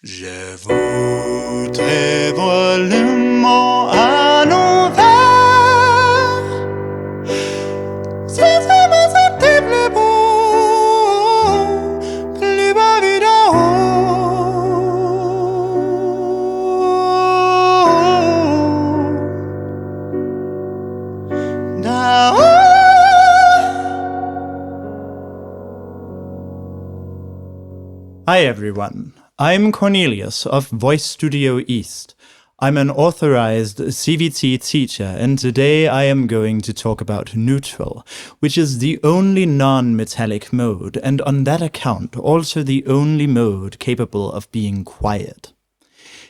Je voudrais voir le monde à l'envers. C'est vraiment c'était plus beau, plus bas d'en haut. D'en haut. Hi everyone. I'm Cornelius of Voice Studio East. I'm an authorized CVT teacher, and today I am going to talk about neutral, which is the only non-metallic mode, and on that account also the only mode capable of being quiet.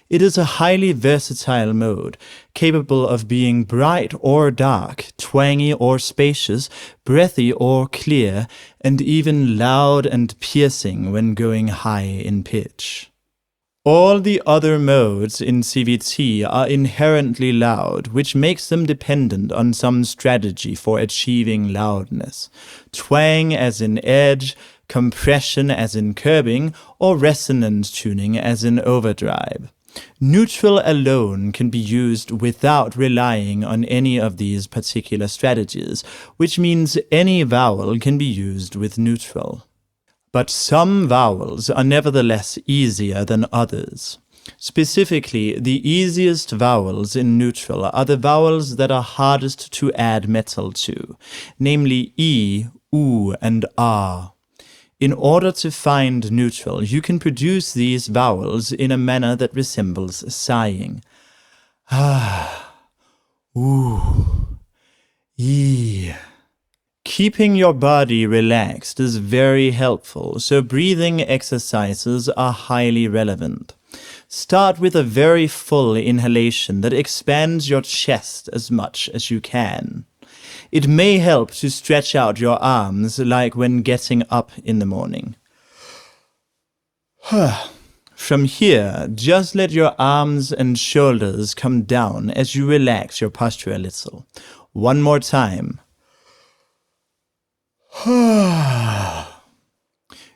It is a highly versatile mode, capable of being bright or dark, twangy or spacious, breathy or clear, and even loud and piercing when going high in pitch. All the other modes in CVT are inherently loud, which makes them dependent on some strategy for achieving loudness. Twang as in edge, compression as in curbing, or resonant tuning as in overdrive. Neutral alone can be used without relying on any of these particular strategies, which means any vowel can be used with neutral. But some vowels are nevertheless easier than others. Specifically, the easiest vowels in neutral are the vowels that are hardest to add metal to, namely E, U, and R. In order to find neutral, you can produce these vowels in a manner that resembles sighing. Ah, ooh, ee. Keeping your body relaxed is very helpful, so breathing exercises are highly relevant. Start with a very full inhalation that expands your chest as much as you can. It may help to stretch out your arms like when getting up in the morning. From here, just let your arms and shoulders come down as you relax your posture a little. One more time.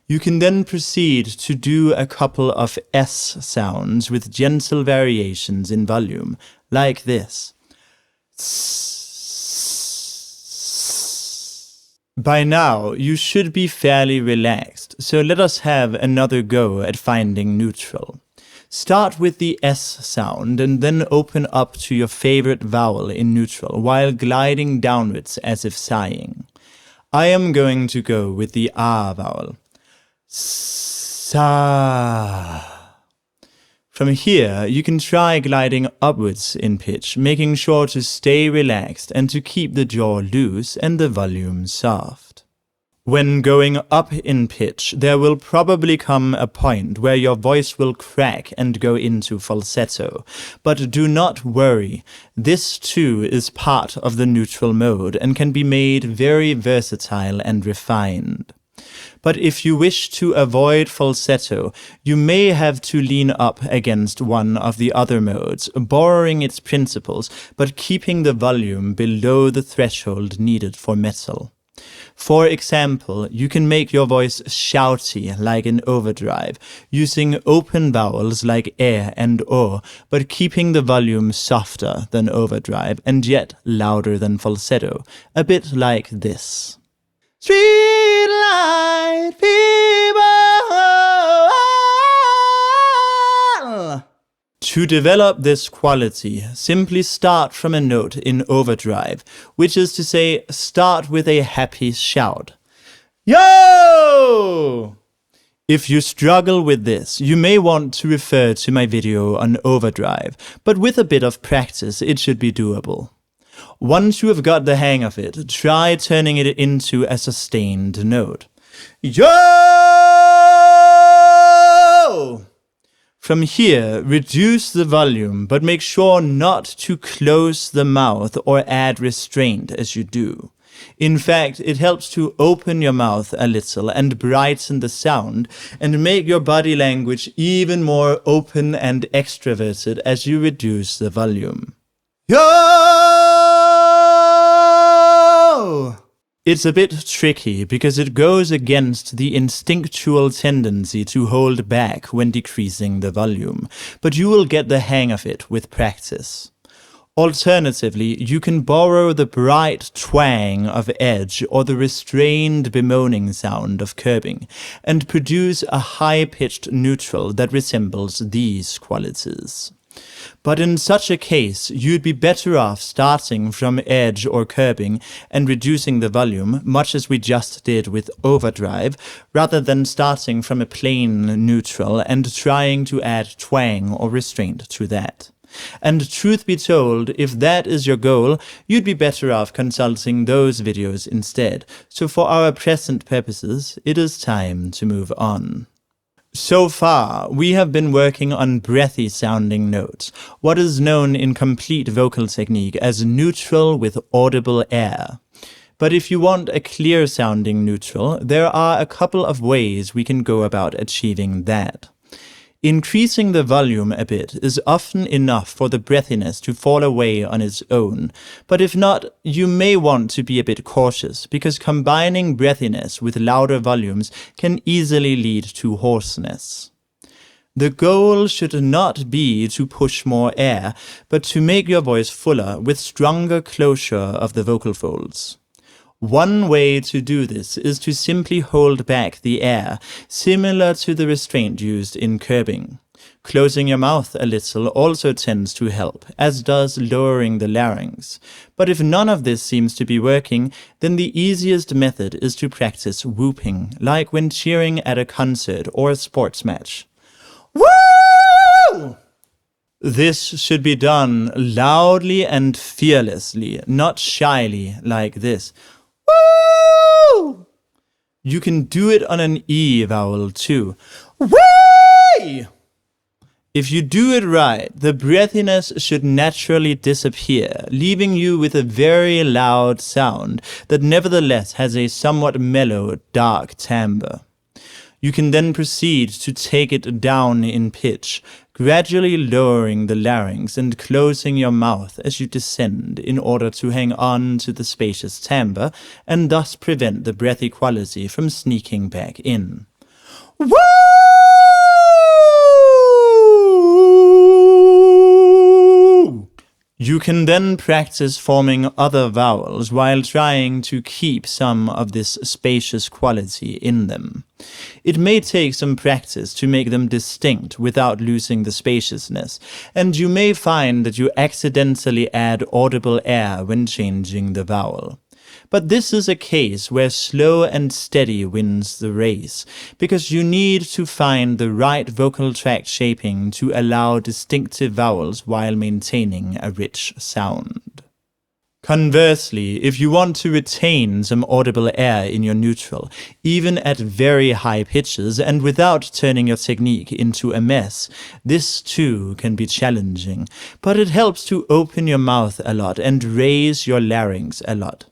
You can then proceed to do a couple of S sounds with gentle variations in volume, like this. By now, you should be fairly relaxed, so let us have another go at finding neutral. Start with the S sound and then open up to your favorite vowel in neutral while gliding downwards as if sighing. I am going to go with the R vowel. Sa. From here, you can try gliding upwards in pitch, making sure to stay relaxed and to keep the jaw loose and the volume soft. When going up in pitch, there will probably come a point where your voice will crack and go into falsetto. But do not worry, this too is part of the neutral mode and can be made very versatile and refined. But if you wish to avoid falsetto, you may have to lean up against one of the other modes, borrowing its principles, but keeping the volume below the threshold needed for metal. For example, you can make your voice shouty like in overdrive, using open vowels like e and o, but keeping the volume softer than overdrive and yet louder than falsetto, a bit like this. Streetlight people. To develop this quality, simply start from a note in overdrive, which is to say, start with a happy shout. Yo! If you struggle with this, you may want to refer to my video on overdrive, but with a bit of practice, it should be doable. Once you have got the hang of it, try turning it into a sustained note. Yo! From here, reduce the volume, but make sure not to close the mouth or add restraint as you do. In fact, it helps to open your mouth a little and brighten the sound, and make your body language even more open and extroverted as you reduce the volume. Yo! It's a bit tricky because it goes against the instinctual tendency to hold back when decreasing the volume, but you will get the hang of it with practice. Alternatively, you can borrow the bright twang of edge or the restrained bemoaning sound of curbing and produce a high-pitched neutral that resembles these qualities. But in such a case, you'd be better off starting from edge or curbing and reducing the volume, much as we just did with overdrive, rather than starting from a plain neutral and trying to add twang or restraint to that. And truth be told, if that is your goal, you'd be better off consulting those videos instead. So for our present purposes, it is time to move on. So far, we have been working on breathy sounding notes, what is known in complete vocal technique as neutral with audible air. But if you want a clear sounding neutral, there are a couple of ways we can go about achieving that. Increasing the volume a bit is often enough for the breathiness to fall away on its own, but if not, you may want to be a bit cautious, because combining breathiness with louder volumes can easily lead to hoarseness. The goal should not be to push more air, but to make your voice fuller with stronger closure of the vocal folds. One way to do this is to simply hold back the air, similar to the restraint used in curbing. Closing your mouth a little also tends to help, as does lowering the larynx. But if none of this seems to be working, then the easiest method is to practice whooping, like when cheering at a concert or a sports match. Woo! This should be done loudly and fearlessly, not shyly like this. Woo! You can do it on an E vowel too. Whee! If you do it right, the breathiness should naturally disappear, leaving you with a very loud sound that nevertheless has a somewhat mellow, dark timbre. You can then proceed to take it down in pitch, gradually lowering the larynx and closing your mouth as you descend in order to hang on to the spacious timbre and thus prevent the breathy quality from sneaking back in. Woo! You can then practice forming other vowels while trying to keep some of this spacious quality in them. It may take some practice to make them distinct without losing the spaciousness, and you may find that you accidentally add audible air when changing the vowel. But this is a case where slow and steady wins the race, because you need to find the right vocal tract shaping to allow distinctive vowels while maintaining a rich sound. Conversely, if you want to retain some audible air in your neutral, even at very high pitches and without turning your technique into a mess, this too can be challenging, but it helps to open your mouth a lot and raise your larynx a lot.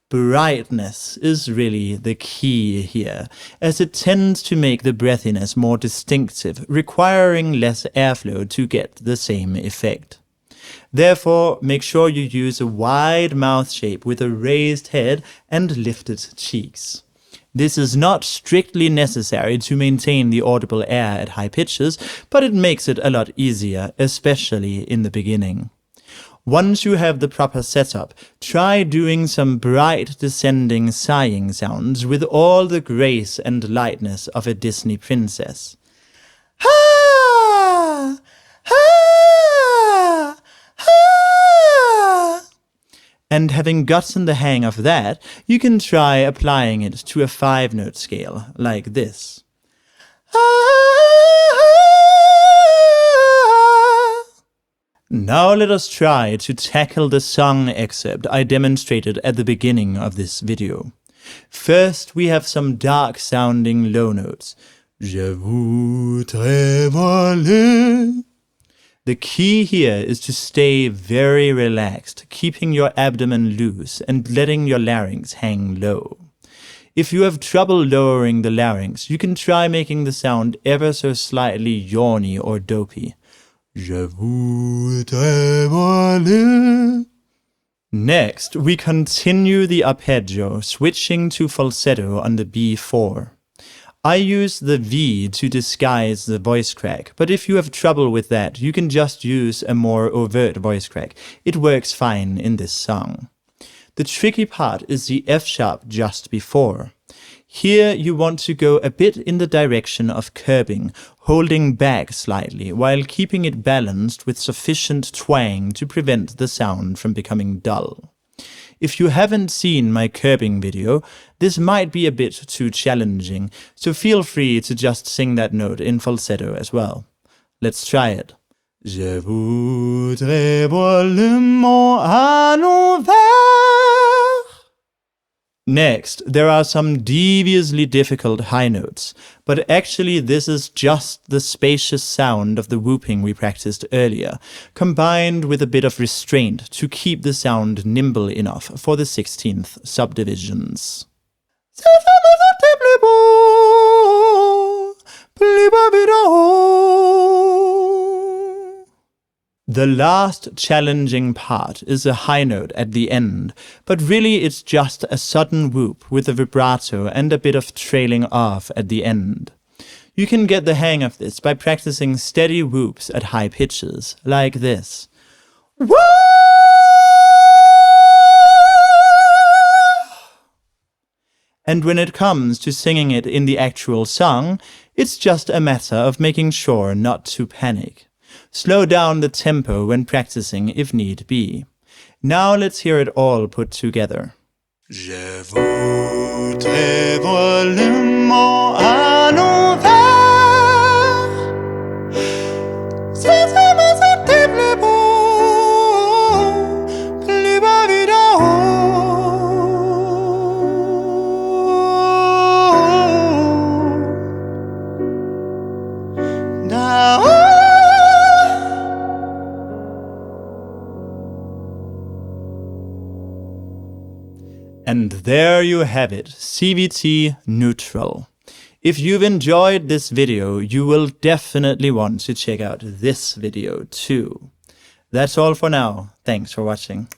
Brightness is really the key here, as it tends to make the breathiness more distinctive, requiring less airflow to get the same effect. Therefore, make sure you use a wide mouth shape with a raised head and lifted cheeks. This is not strictly necessary to maintain the audible air at high pitches, but it makes it a lot easier, especially in the beginning. Once you have the proper setup, try doing some bright descending sighing sounds with all the grace and lightness of a Disney princess. Ha! Ha! Ha! And having gotten the hang of that, you can try applying it to a 5-note scale, like this. Now let us try to tackle the song excerpt I demonstrated at the beginning of this video. First, we have some dark-sounding low notes. Je voudrais voler. The key here is to stay very relaxed, keeping your abdomen loose and letting your larynx hang low. If you have trouble lowering the larynx, you can try making the sound ever so slightly yawny or dopey. Je voudrais voler. Next, we continue the arpeggio, switching to falsetto on the B4. I use the V to disguise the voice crack, but if you have trouble with that, you can just use a more overt voice crack. It works fine in this song. The tricky part is the F sharp just before. Here you want to go a bit in the direction of curbing, holding back slightly, while keeping it balanced with sufficient twang to prevent the sound from becoming dull. If you haven't seen my curbing video, this might be a bit too challenging, so feel free to just sing that note in falsetto as well. Let's try it. Je voudrais voir le monde à l'envers. Next, there are some deviously difficult high notes, but actually this is just the spacious sound of the whooping we practiced earlier, combined with a bit of restraint to keep the sound nimble enough for the 16th subdivisions. The last challenging part is a high note at the end, but really it's just a sudden whoop with a vibrato and a bit of trailing off at the end. You can get the hang of this by practicing steady whoops at high pitches, like this. Woo! And when it comes to singing it in the actual song, it's just a matter of making sure not to panic. Slow down the tempo when practicing if need be. Now let's hear it all put together. Je voudrais voir le monde à l'envers. C'est vraiment ça te plaît beau, plus bas vidéo. And there you have it, CVT neutral. If you've enjoyed this video, you will definitely want to check out this video too. That's all for now. Thanks for watching.